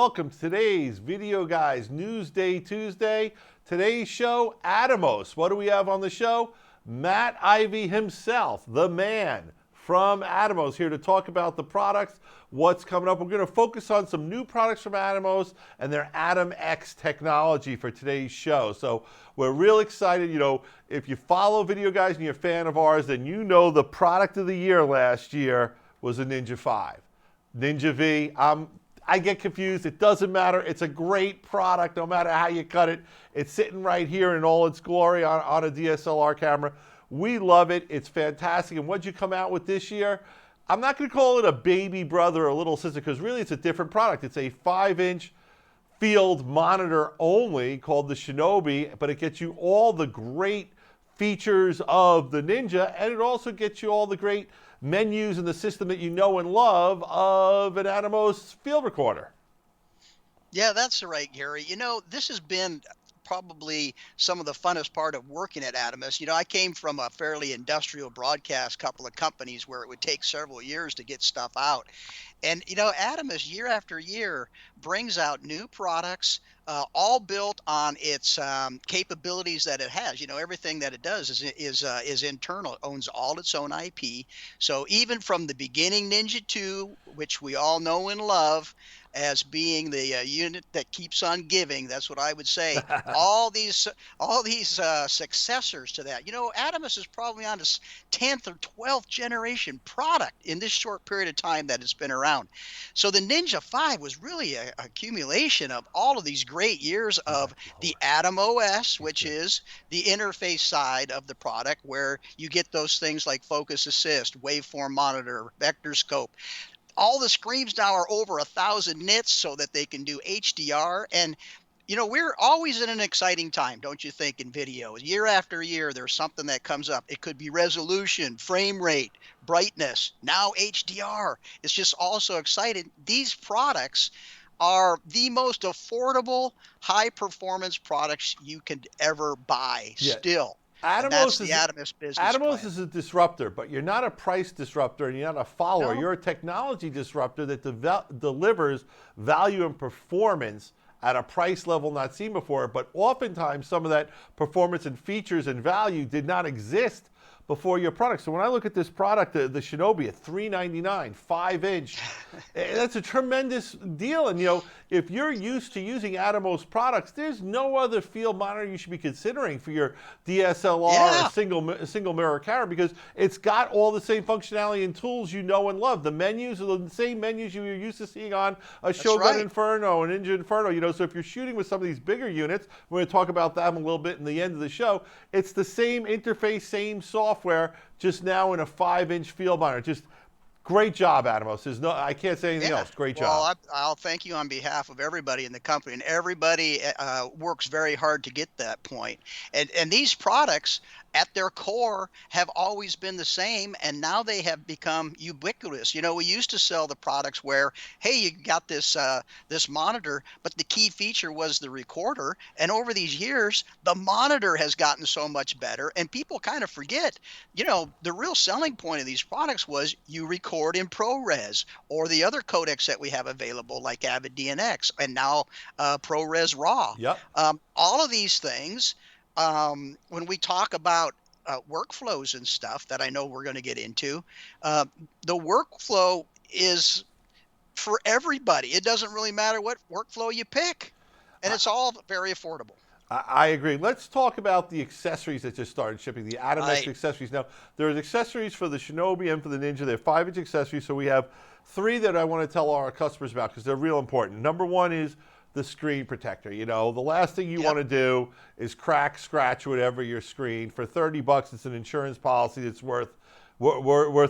Welcome to today's Video Guys Newsday Tuesday. Today's show, Atomos. What do we have on the show? Matt Ivey himself, the man from Atomos, here to talk about the products, what's coming up. We're going to focus on some new products from Atomos and their AtomX technology for today's show. So we're real excited. You know, if you follow Video Guys and you're a fan of ours, then you know the product of the year last year was a Ninja 5. Ninja V. I get confused. It doesn't matter. It's a great product no matter how you cut it. It's sitting right here in all its glory on a DSLR camera. We love it. It's fantastic. And what'd you come out with this year? I'm not going to call it a baby brother or a little sister because really it's a different product. It's a 5-inch field monitor only called the Shinobi, but it gets you all the great features of the Ninja, and it also gets you all the great menus in the system that you know and love of an Atomos field recorder. Yeah, that's right, Gary. You know, this has been probably some of the funnest part of working at Atomos. You know, I came from a fairly industrial broadcast couple of companies where it would take several years to get stuff out. And, you know, Atomos year after year brings out new products, all built on its capabilities that it has. You know, everything that it does is internal. It owns all its own IP. So even from the beginning Ninja 2, which we all know and love as being the unit that keeps on giving, that's what I would say. all these successors to that. You know, Atomos is probably on its 10th or 12th generation product in this short period of time that it's been around. So the Ninja 5 was really an accumulation of all of these great years of the Atomos, which is the interface side of the product where you get those things like focus assist, waveform monitor, vector scope. All the screens now are over 1,000 nits so that they can do HDR. And, you know, we're always in an exciting time, don't you think, in video? Year after year, there's something that comes up. It could be resolution, frame rate, brightness, now HDR. It's just all so exciting. These products are the most affordable, high-performance products you could ever buy still. And that's the Atomos business Atomos plan. is a disruptor, but you're not a price disruptor and you're not a follower. No. You're a technology disruptor that delivers value and performance at a price level not seen before. But oftentimes, some of that performance and features and value did not exist before your product. So when I look at this product, the Shinobi at $399, 5-inch, that's a tremendous deal. And you know, if you're used to using Atomos products, there's no other field monitor you should be considering for your DSLR or single mirror camera because it's got all the same functionality and tools you know and love. The menus are the same menus you were used to seeing on a Shogun Inferno, an Ninja Inferno. You know, so if you're shooting with some of these bigger units, we're going to talk about them a little bit in the end of the show. It's the same interface, same software, just now in a 5-inch field monitor. Just great job, Atomos. There's no, I can't say anything else. Great job. Well, I'll thank you on behalf of everybody in the company, and everybody works very hard to get that point. And these products, at their core, have always been the same, and now they have become ubiquitous. You know, we used to sell the products where, hey, you got this this monitor, but the key feature was the recorder. And over these years, the monitor has gotten so much better, and people kind of forget, you know, the real selling point of these products was you record in ProRes or the other codecs that we have available like Avid DNX and now ProRes RAW. Yep. All of these things, when we talk about workflows and stuff that I know we're going to get into, the workflow is for everybody. It doesn't really matter what workflow you pick, and it's all very affordable. I agree. Let's talk about the accessories that just started shipping, the AtomX accessories. Now, there's accessories for the Shinobi and for the Ninja. They're 5-inch accessories, so we have 3 that I want to tell our customers about because they're real important. Number 1 is the screen protector. You know, the last thing you want to do is crack, scratch, whatever your screen. For $30, it's an insurance policy that's worth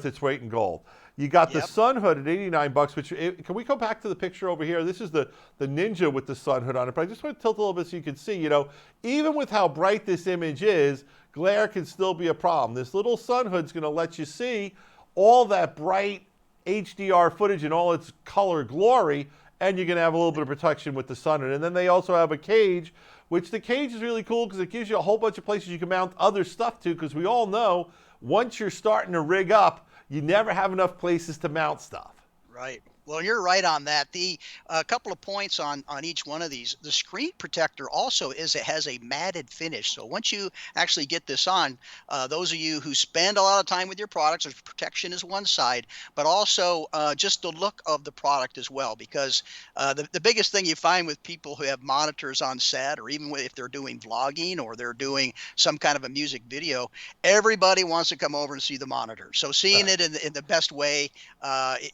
its weight in gold. You got the sun hood at $89, which, can we go back to the picture over here? This is the Ninja with the sun hood on it, but I just want to tilt a little bit so you can see, you know, even with how bright this image is, glare can still be a problem. This little sun hood's going to let you see all that bright HDR footage in all its color glory, and you're going to have a little bit of protection with the sun hood. And then they also have a cage, which the cage is really cool because it gives you a whole bunch of places you can mount other stuff to, because we all know once you're starting to rig up, you never have enough places to mount stuff. Right. Well, you're right on that. The a couple of points on each one of these. The screen protector also it has a matted finish. So once you actually get this on, those of you who spend a lot of time with your products, there's protection is one side, but also just the look of the product as well. Because the biggest thing you find with people who have monitors on set, or even if they're doing vlogging or they're doing some kind of a music video, everybody wants to come over and see the monitor. So seeing it in the best way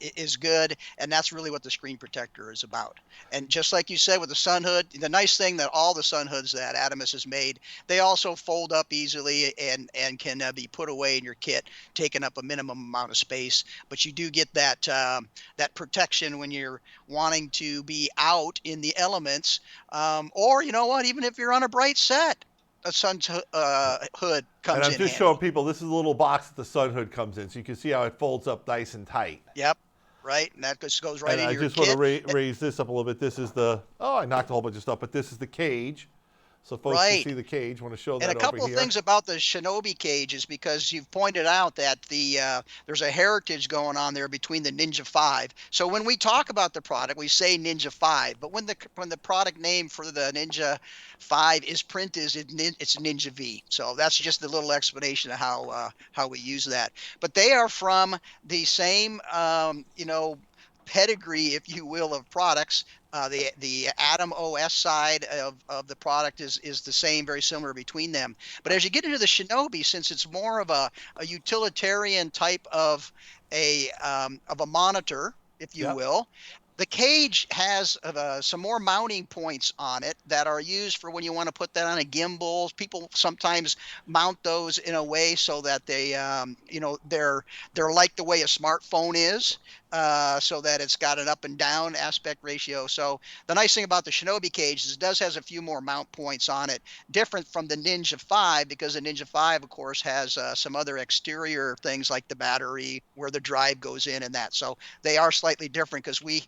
is good, and that's really what the screen protector is about. And just like you said with the sun hood, the nice thing that all the sun hoods that Atomos has made, they also fold up easily and can be put away in your kit, taking up a minimum amount of space. But you do get that that protection when you're wanting to be out in the elements, or you know what, even if you're on a bright set, a sun hood And comes I'm in just showing handy. people, this is a little box that the sun hood comes in, so you can see how it folds up nice and tight. Yep, right, and that just goes right And in I your just want to kit. raise this up a little bit. This is the, oh, I knocked a whole bunch of stuff, but this is the cage. So folks can Right. see the cage. I want to show And a that over couple of here. things about the Shinobi cage is because you've pointed out that there's a heritage going on there between the Ninja 5. So when we talk about the product, we say Ninja 5, but when the product name for the Ninja 5 is printed, it's Ninja V. So that's just a little explanation of how we use that. But they are from the same pedigree, if you will, of products. The Atom OS side of the product is the same, very similar between them. But as you get into the Shinobi, since it's more of a utilitarian type of a monitor, if you Yep. will, the cage has some more mounting points on it that are used for when you want to put that on a gimbal. People sometimes mount those in a way so that they're like the way a smartphone is, so that it's got an up and down aspect ratio. So the nice thing about the Shinobi cage is it does has a few more mount points on it, different from the Ninja 5, because the Ninja 5, of course, has some other exterior things like the battery where the drive goes in and that. So they are slightly different because we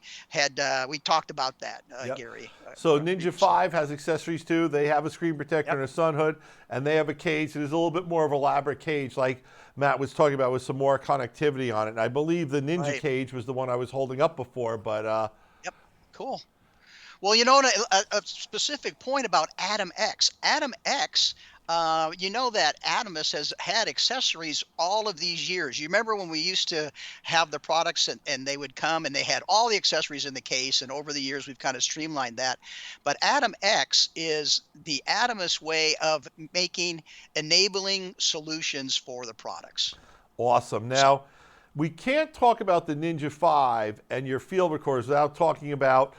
talked about that, Yep. Gary, So Ninja previously. 5 has accessories too. They have a screen protector Yep. and a sun hood, and they have a cage that is a little bit more of an elaborate cage, like Matt was talking about, with some more connectivity on it. And I believe the Ninja Right. cage was the one I was holding up before, but Yep. Cool. Well, you know, a specific point about Atom X. Atom X, you know that Atomus has had accessories all of these years. You remember when we used to have the products and they would come and they had all the accessories in the case, and over the years we've kind of streamlined that. But Atom X is the Atomus way of making enabling solutions for the products. awesome. So, Now, we can't talk about the Ninja 5 and your field recorders without talking about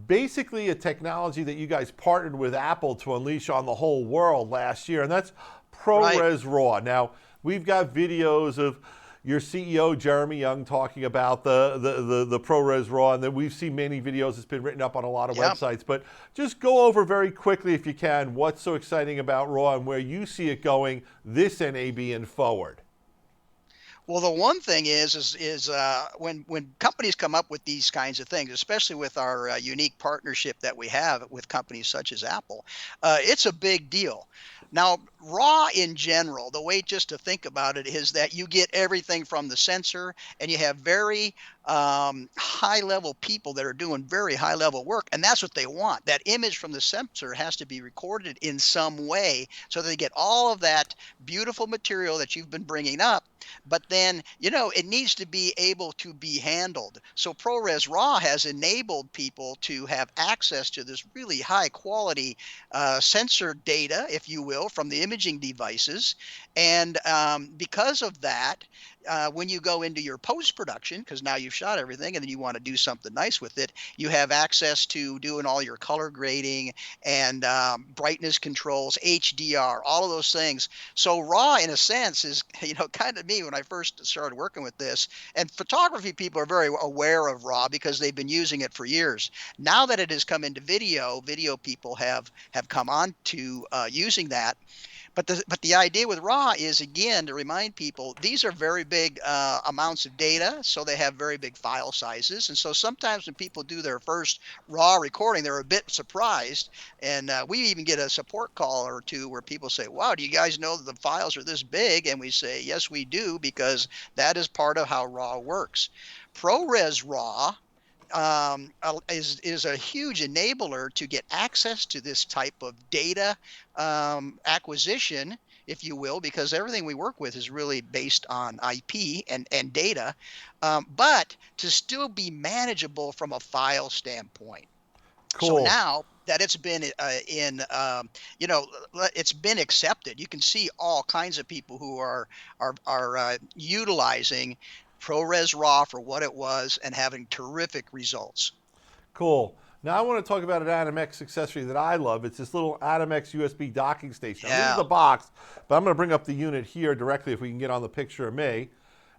basically a technology that you guys partnered with Apple to unleash on the whole world last year, and that's right. ProRes RAW. Now, we've got videos of your CEO, Jeremy Young, talking about the ProRes RAW, and then we've seen many videos. It's been written up on a lot of Yeah. websites. But just go over very quickly, if you can, what's so exciting about RAW and where you see it going this NAB and forward. Well, the one thing is when companies come up with these kinds of things, especially with our unique partnership that we have with companies such as Apple, it's a big deal. Now, RAW in general, the way just to think about it is that you get everything from the sensor, and you have very high level people that are doing very high level work, and that's what they want. That image from the sensor has to be recorded in some way so that they get all of that beautiful material that you've been bringing up, but then it needs to be able to be handled. So ProRes RAW has enabled people to have access to this really high quality sensor data, if you will, from the imaging devices. And because of that, when you go into your post production, because now you've shot everything and then you want to do something nice with it, you have access to doing all your color grading and brightness controls, HDR, all of those things. So RAW, in a sense, is kind of me when I first started working with this. And photography people are very aware of RAW because they've been using it for years. Now that it has come into video people have come on to using that. But the idea with RAW is, again, to remind people these are very big amounts of data, so they have very big file sizes. And so sometimes when people do their first RAW recording, they're a bit surprised. And we even get a support call or two where people say, "Wow, do you guys know that the files are this big?" And we say, "Yes, we do," because that is part of how RAW works. ProRes RAW is a huge enabler to get access to this type of data acquisition, if you will, because everything we work with is really based on IP and data, but to still be manageable from a file standpoint. So Cool. now that it's been you know, it's been accepted. You can see all kinds of people who are utilizing ProRes RAW for what it was and having terrific results. Cool. Now I want to talk about an AtomX accessory that I love. It's this little AtomX USB docking station. Now, this is Yeah. the box, but I'm going to bring up the unit here directly if we can get on the picture of me.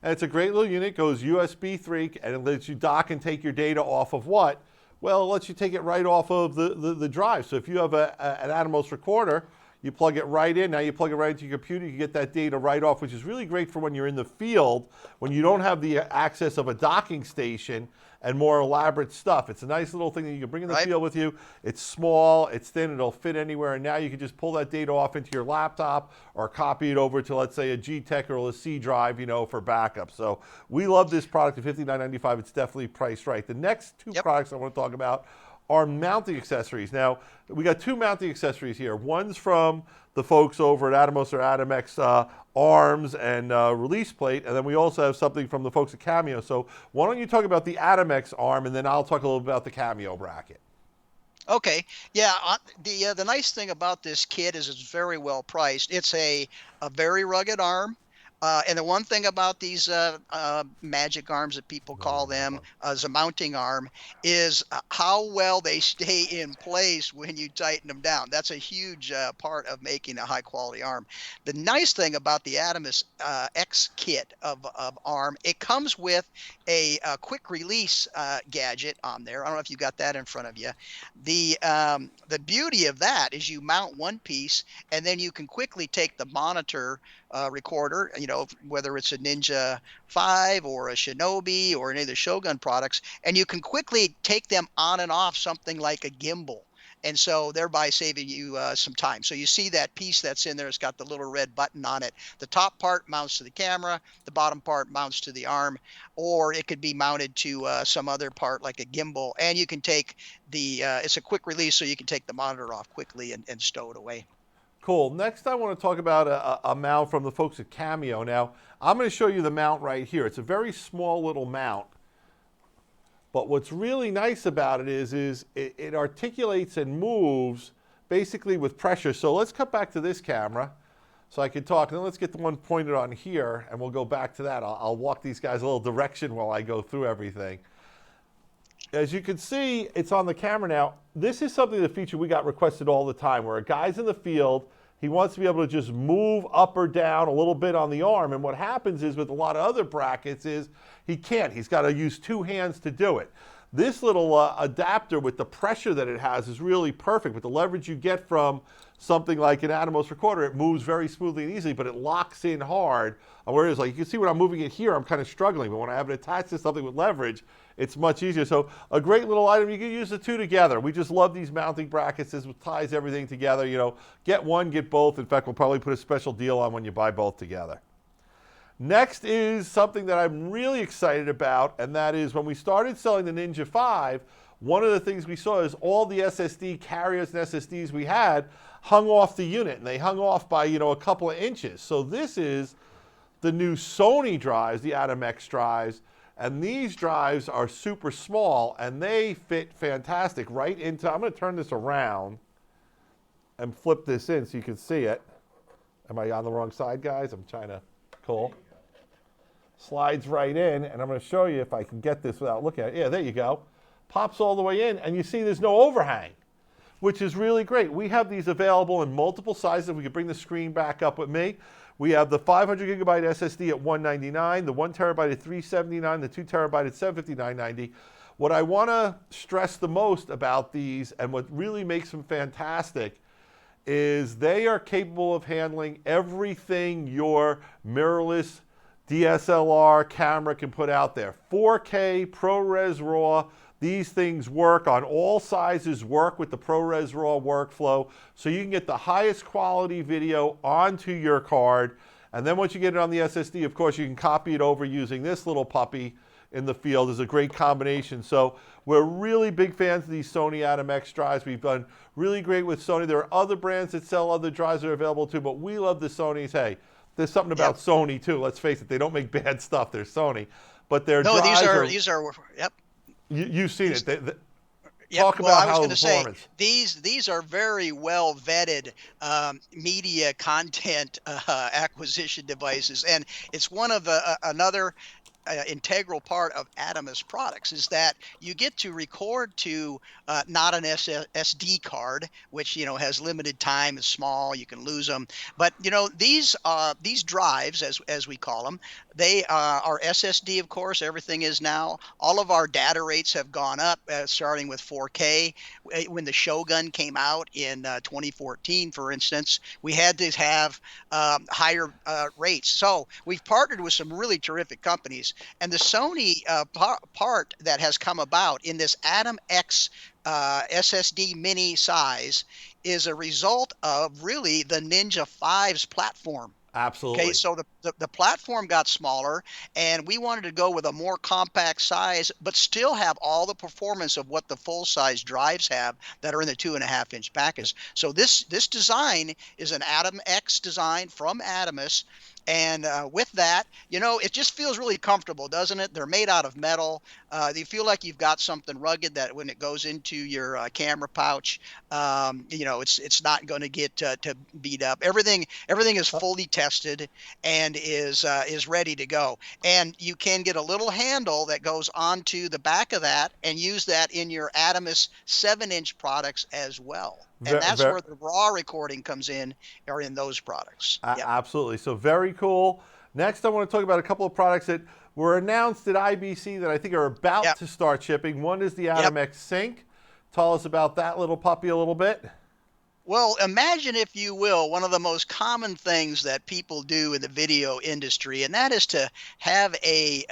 And it's a great little unit. It goes USB 3, and it lets you dock and take your data off of what? Well, it lets you take it right off of the drive. So if you have an Atomos recorder, you plug it right in. Now you plug it right into your computer. You get that data right off, which is really great for when you're in the field, when you don't have the access of a docking station and more elaborate stuff. It's a nice little thing that you can bring in the Right. field with you. It's small, it's thin, it'll fit anywhere. And now you can just pull that data off into your laptop or copy it over to, let's say, a G-Tech or a C drive, you know, for backup. So we love this product at $59.95. It's definitely priced right. The next two Yep. products I want to talk about are mounting accessories. Now, we got two mounting accessories here. One's from the folks over at Atomos or AtomX arms and release plate, and then we also have something from the folks at Cameo. So why don't you talk about the AtomX arm, and then I'll talk a little about the Cameo bracket. Okay. Yeah. The nice thing about this kit is it's very well priced. It's a very rugged arm. And the one thing about these magic arms that people call them as a mounting arm is how well they stay in place when you tighten them down. That's a huge part of making a high quality arm. The nice thing about the Atomos X kit of arm, it comes with a quick release gadget on there. I don't know if you got that in front of you. The beauty of that is you mount one piece and then you can quickly take the monitor recorder, you know, whether it's a Ninja 5 or a Shinobi or any of the Shogun products, and you can quickly take them on and off something like a gimbal. And so thereby saving you some time. So you see that piece that's in there, it's got the little red button on it. The top part mounts to the camera, the bottom part mounts to the arm, or it could be mounted to some other part like a gimbal. And you can take it's a quick release, so you can take the monitor off quickly and stow it away. Cool. Next, I want to talk about a mount from the folks at Cameo. Now, I'm going to show you the mount right here. It's a very small little mount. But what's really nice about it is it articulates and moves basically with pressure. So let's cut back to this camera so I can talk. And then let's get the one pointed on here, and we'll go back to that. I'll walk these guys a little direction while I go through everything. As you can see, it's on the camera now. This is something, the feature we got requested all the time, where a guy's in the field, he wants to be able to just move up or down a little bit on the arm. And what happens is with a lot of other brackets is he can't. He's got to use two hands to do it. This little adapter with the pressure that it has is really perfect. With the leverage you get from something like an Atomos recorder, it moves very smoothly and easily, but it locks in hard. Whereas, like, you can see when I'm moving it here, I'm kind of struggling. But when I have it attached to something with leverage, it's much easier. So a great little item. You can use the two together. We just love these mounting brackets. This ties everything together. You know, get one, get both. In fact, we'll probably put a special deal on when you buy both together. Next is something that I'm really excited about, and that is when we started selling the Ninja 5, one of the things we saw is all the SSD carriers and SSDs we had hung off the unit, and they hung off by, you know, a couple of inches. So this is the new Sony drives, the AtomX drives, and these drives are super small, and they fit fantastic right into, I'm going to turn this around and flip this in so you can see it. Am I on the wrong side, guys? I'm trying to, cool. Slides right in, and I'm going to show you if I can get this without looking at it. Yeah, there you go. Pops all the way in, and you see there's no overhang, which is really great. We have these available in multiple sizes. We can bring the screen back up with me. We have the 500 gigabyte SSD at $199, the 1 terabyte at $379, the 2 terabyte at $759.90. What I want to stress the most about these, and what really makes them fantastic, is they are capable of handling everything your mirrorless DSLR camera can put out there. 4K, ProRes RAW, these things work on all sizes, work with the ProRes RAW workflow, so you can get the highest quality video onto your card. And then once you get it on the SSD, of course, you can copy it over using this little puppy in the field. Is a great combination. So We're really big fans of these Sony AtomX drives. We've done really great with Sony. There are other brands that sell other drives that are available too, but we love the Sonys. Hey, there's something about Sony too. Let's face it, they don't make bad stuff. They're Sony, but their No, drives these are yep. you've seen These, it. Yep. Talk Well, about I was how going to say performance. these are very well vetted media content acquisition devices, and it's one of another integral part of Atomos products is that you get to record to not an SSD card, which has limited time, is small, you can lose them. But these drives, as we call them, they are SSD, of course. Everything is now. All of our data rates have gone up, starting with 4K. When the Shogun came out in 2014, for instance, we had to have higher rates. So we've partnered with some really terrific companies. And the Sony part that has come about in this AtomX SSD mini size is a result of really the Ninja 5's platform. Okay, Absolutely. so the platform got smaller, and we wanted to go with a more compact size, but still have all the performance of what the full size drives have that are in the 2.5-inch package. So this design is an AtomX design from Atomos. And with that, it just feels really comfortable, doesn't it? They're made out of metal. You feel like you've got something rugged that when it goes into your camera pouch, it's not going to get to beat up. Everything is fully tested and is ready to go. And you can get a little handle that goes onto the back of that and use that in your Atomos 7-inch products as well. And that's where the raw recording comes in, or in those products. Yep. Absolutely. So very cool. Next, I want to talk about a couple of products that were announced at IBC that I think are about to start shipping. One is the AtomX Sync. Tell us about that little puppy a little bit. Well, imagine, if you will, one of the most common things that people do in the video industry, and that is to have a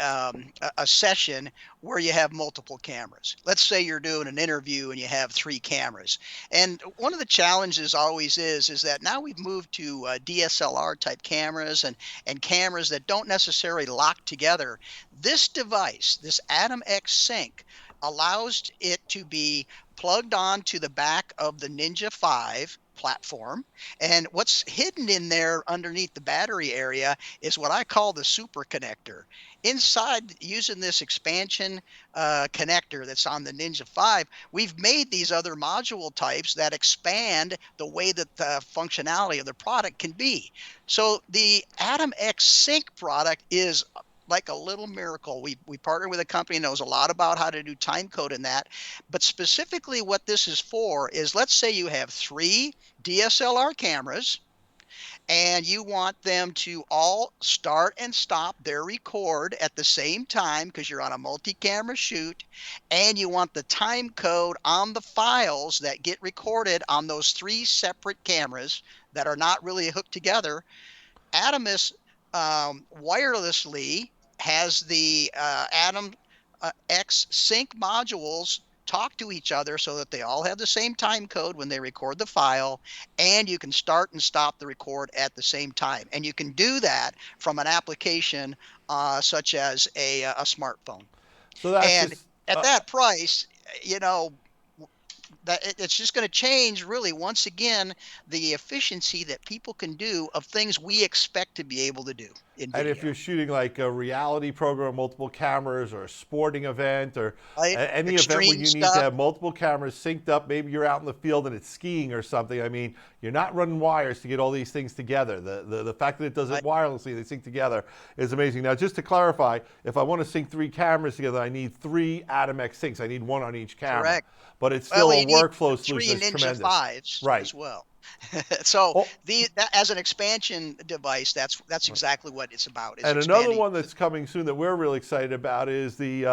session where you have multiple cameras. Let's say you're doing an interview and you have 3 cameras. And one of the challenges always is that now we've moved to DSLR type cameras and cameras that don't necessarily lock together. This device, this AtomX Sync, allows it to be plugged on to the back of the Ninja 5 platform. And what's hidden in there underneath the battery area is what I call the super connector. Inside, using this expansion connector that's on the Ninja 5, we've made these other module types that expand the way that the functionality of the product can be. So the AtomX Sync product is like a little miracle. We partnered with a company that knows a lot about how to do time code in that. But specifically what this is for is, let's say you have 3 DSLR cameras and you want them to all start and stop their record at the same time because you're on a multi-camera shoot, and you want the time code on the files that get recorded on those 3 separate cameras that are not really hooked together. Atomos wirelessly has the AtomX Sync modules talk to each other so that they all have the same time code when they record the file, and you can start and stop the record at the same time. And you can do that from an application such as a smartphone. So that's And just, at that price, that it's just going to change, really, once again, the efficiency that people can do of things we expect to be able to do in video. and if you're shooting like a reality program, multiple cameras, or a sporting event, or any event where you need to have multiple cameras synced up, maybe you're out in the field and it's skiing or something. I mean, you're not running wires to get all these things together. The fact that it does it wirelessly, they sync together, is amazing. Now, just to clarify, if I want to sync 3 cameras together, I need 3 AtomX Syncs. I need 1 on each camera. Correct. But it's still a workflow solution. 3 It's Ninja tremendous. 5s as well. So as an expansion device, that's exactly what it's about. And another one that's coming soon that we're really excited about is the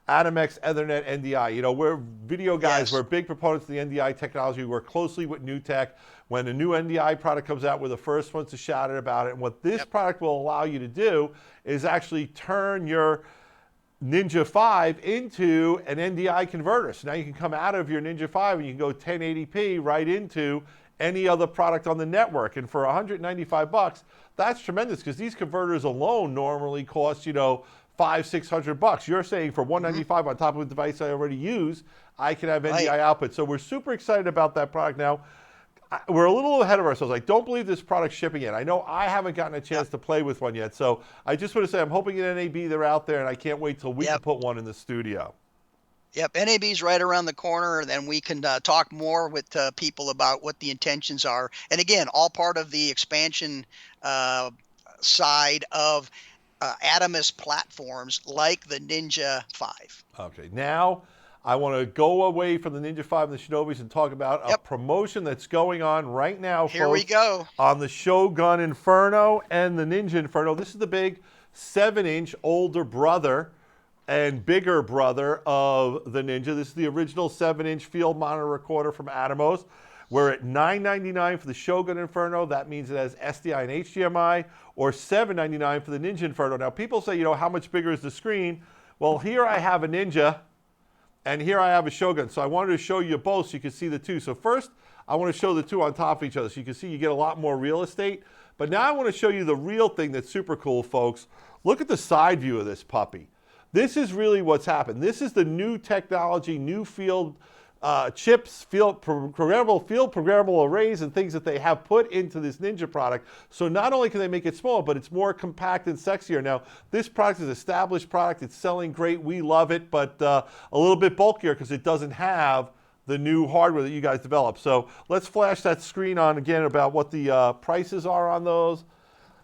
AtomX Ethernet NDI. We're video guys. We're big proponents of the NDI technology. We work closely with New Tech. When a new NDI product comes out, we're the first ones to shout it about it. And what this product will allow you to do is actually turn your Ninja 5 into an NDI converter. So now you can come out of your Ninja 5 and you can go 1080p right into any other product on the network. And for $195, that's tremendous, because these converters alone normally cost, $500-600. You're saying for $195 on top of a device I already use, I can have NDI output. So we're super excited about that product now. We're a little ahead of ourselves. I don't believe this product's shipping yet. I know I haven't gotten a chance to play with one yet. So I just want to say I'm hoping at NAB they're out there, and I can't wait till we can put one in the studio. Yep, NAB's right around the corner, and then we can talk more with people about what the intentions are. And again, all part of the expansion side of Atomos platforms like the Ninja 5. Okay, now I want to go away from the Ninja 5 and the Shinobis and talk about a promotion that's going on right now, Here folks, we go. on the Shogun Inferno and the Ninja Inferno. This is the big 7-inch older brother and bigger brother of the Ninja. This is the original 7-inch field monitor recorder from Atomos. We're at $999 for the Shogun Inferno. That means it has SDI and HDMI, or $799 for the Ninja Inferno. Now, people say, you know, how much bigger is the screen? Well, here I have a Ninja, and here I have a Shogun. So I wanted to show you both so you can see the two. So first, I want to show the two on top of each other so you can see you get a lot more real estate. But now I want to show you the real thing that's super cool, folks. Look at the side view of this puppy. This is really what's happened. This is the new technology, new field chips, programmable arrays, and things that they have put into this Ninja product. So not only can they make it smaller, but it's more compact and sexier. Now, this product is an established product. It's selling great. We love it, but a little bit bulkier because it doesn't have the new hardware that you guys developed. So let's flash that screen on again about what the prices are on those.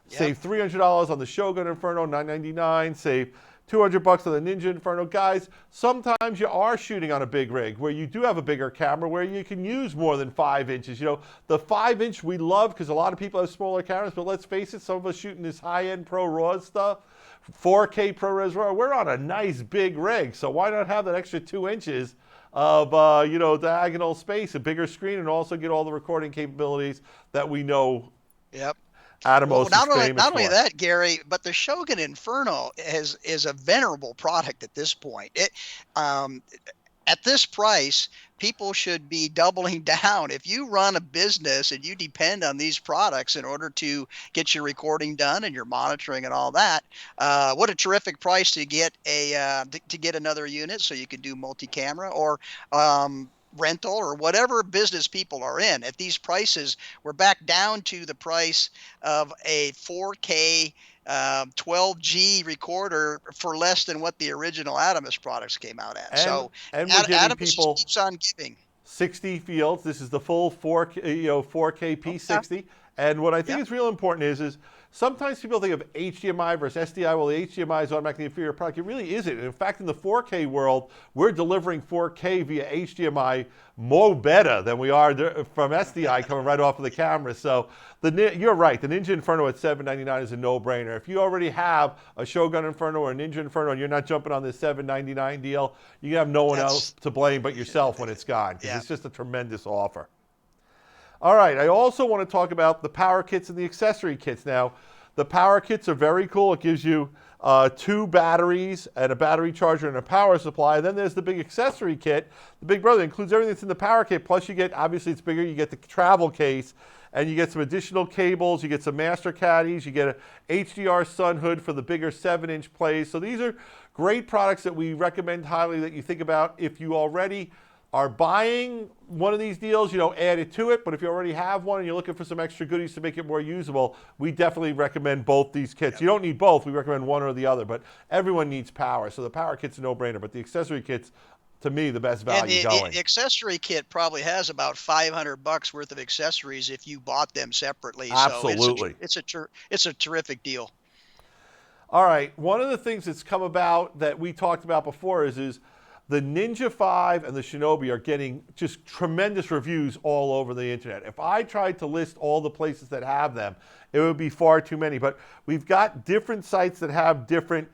Save $300 on the Shogun Inferno, $999. Save $200 on the Ninja Inferno. Guys, sometimes you are shooting on a big rig where you do have a bigger camera where you can use more than 5 inches. You know, the 5-inch we love because a lot of people have smaller cameras, but let's face it, some of us shooting this high-end ProRes stuff, 4K ProRes RAW, we're on a nice big rig, so why not have that extra 2 inches of, you know, diagonal space, a bigger screen, and also get all the recording capabilities that we know Atomos is famous for. Not only that, Gary, but the Shogun Inferno is a venerable product at this point. At this price, people should be doubling down. If you run a business and you depend on these products in order to get your recording done and your monitoring and all that, what a terrific price to get to get another unit so you can do multi-camera or rental or whatever business people are in. At these prices, we're back down to the price of a 4K 12G recorder for less than what the original Atomos products came out at. And we're giving Atomos people keeps on giving 60 fields. This is the full 4K P60. And what I think is real important is sometimes people think of HDMI versus SDI. Well, the HDMI is automatically inferior product. It really isn't. And in fact, in the 4K world, we're delivering 4K via HDMI more better than we are from SDI coming right off of the camera. So you're right. The Ninja Inferno at $799 is a no-brainer. If you already have a Shogun Inferno or a Ninja Inferno and you're not jumping on this $799 deal, you have no one else to blame but yourself when it's gone, because it's just a tremendous offer. All right, I also want to talk about the power kits and the accessory kits. Now, the power kits are very cool. It gives you 2 batteries and a battery charger and a power supply. And then there's the big accessory kit. The big brother includes everything that's in the power kit. Plus you get, obviously it's bigger, you get the travel case, and you get some additional cables, you get some master caddies, you get a HDR sun hood for the bigger 7-inch plays. So these are great products that we recommend highly that you think about if you already are buying one of these deals, you know, add it to it. But if you already have one and you're looking for some extra goodies to make it more usable, we definitely recommend both these kits. You don't need both. We recommend one or the other, but everyone needs power. So the power kit's a no-brainer, but the accessory kit's, to me, the best value going. The accessory kit probably has about $500 worth of accessories if you bought them separately. Absolutely. So it's a terrific deal. All right. One of the things that's come about that we talked about before is the Ninja 5 and the Shinobi are getting just tremendous reviews all over the internet. If I tried to list all the places that have them, it would be far too many. But we've got different sites that have different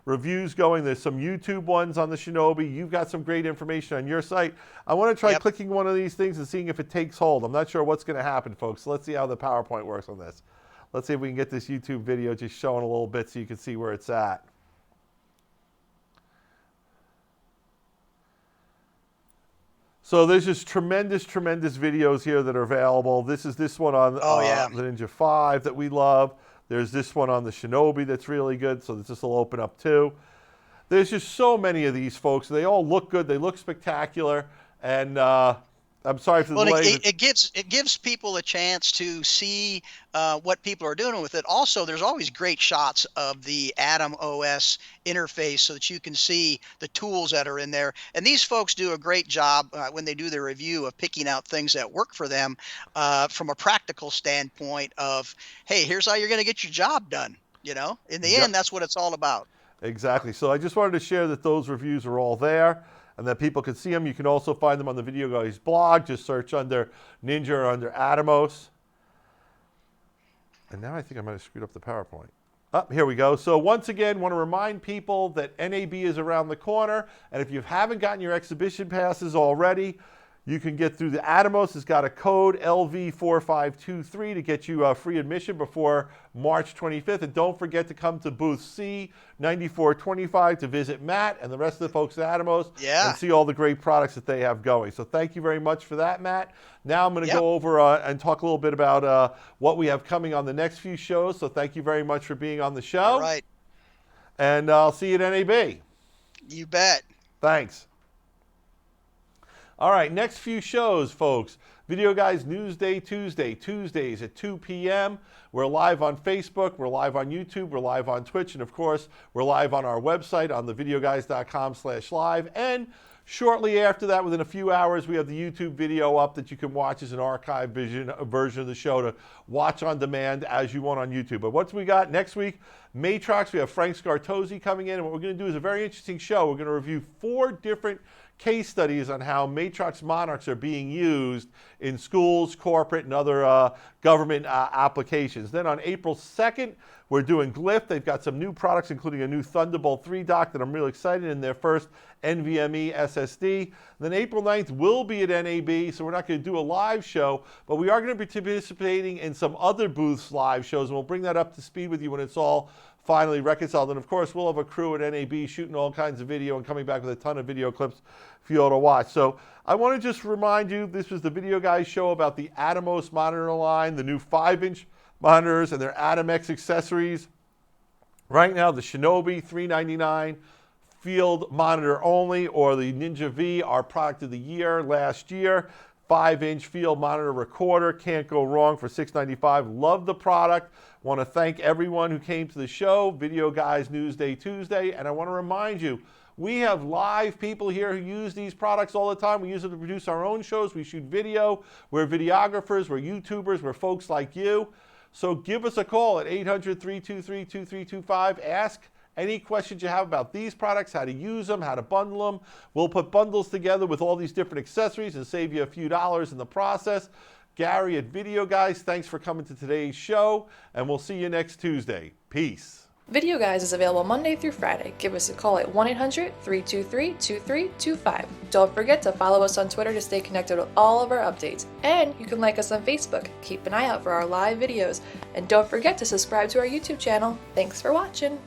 reviews going. There's some YouTube ones on the Shinobi. You've got some great information on your site. I want to try clicking one of these things and seeing if it takes hold. I'm not sure what's going to happen, folks. So let's see how the PowerPoint works on this. Let's see if we can get this YouTube video just showing a little bit so you can see where it's at. So there's just tremendous videos here that are available. This is this one on the Ninja 5 that we love. There's this one on the Shinobi that's really good, so this will open up too. There's just so many of these, folks. They all look good. They look spectacular. And I'm sorry for the Well, delay. it gives people a chance to see what people are doing with it. Also, there's always great shots of the Atomos interface so that you can see the tools that are in there. And these folks do a great job when they do their review of picking out things that work for them from a practical standpoint of, hey, here's how you're going to get your job done. You know, in the end, that's what it's all about. Exactly. So I just wanted to share that those reviews are all there and that people can see them. You can also find them on the Video Guys blog. Just search under Ninja or under Atomos. And now I think I might have screwed up the PowerPoint. Oh, here we go. So once again, want to remind people that NAB is around the corner. And if you haven't gotten your exhibition passes already, you can get through the Atomos. It's got a code LV4523 to get you free admission before March 25th. And don't forget to come to booth C9425 to visit Matt and the rest of the folks at Atomos and see all the great products that they have going. So thank you very much for that, Matt. Now I'm going to go over and talk a little bit about what we have coming on the next few shows. So thank you very much for being on the show. All right. And I'll see you at NAB. You bet. Thanks. All right, next few shows, folks. Video Guys Newsday Tuesday, Tuesdays at 2 p.m. We're live on Facebook, we're live on YouTube, we're live on Twitch, and of course, we're live on our website on thevideoguys.com/live. And shortly after that, within a few hours, we have the YouTube video up that you can watch as an archive version of the show to watch on demand as you want on YouTube. But what do we got next week? Matrox, we have Frank Scartosi coming in, and what we're going to do is a very interesting show. We're going to review 4 different case studies on how Matrox monarchs are being used in schools, corporate, and other government applications. Then on April 2nd, we're doing Glyph. They've got some new products, including a new Thunderbolt 3 dock that I'm really excited in their first NVMe SSD. Then April 9th, we'll be at NAB, so we're not going to do a live show, but we are going to be participating in some other booths live shows, and we'll bring that up to speed with you when it's all finally reconciled. And of course, we'll have a crew at NAB shooting all kinds of video and coming back with a ton of video clips for you all to watch. So I want to just remind you, this was the Video Guys show about the Atomos monitor line, the new 5-inch monitors and their AtomX accessories. Right now, the Shinobi $399 field monitor only, or the Ninja V, our product of the year last year. 5-inch field monitor recorder, can't go wrong for $695. Love the product. Want to thank everyone who came to the show, Video Guys Newsday Tuesday, and I want to remind you, we have live people here who use these products all the time. We use them to produce our own shows. We shoot video. We're videographers. We're YouTubers. We're folks like you. So give us a call at 800-323-2325. Ask any questions you have about these products, how to use them, how to bundle them. We'll put bundles together with all these different accessories and save you a few dollars in the process. Gary at Video Guys, thanks for coming to today's show, and we'll see you next Tuesday. Peace. Video Guys is available Monday through Friday. Give us a call at 1-800-323-2325. Don't forget to follow us on Twitter to stay connected with all of our updates. And you can like us on Facebook. Keep an eye out for our live videos. And don't forget to subscribe to our YouTube channel. Thanks for watching.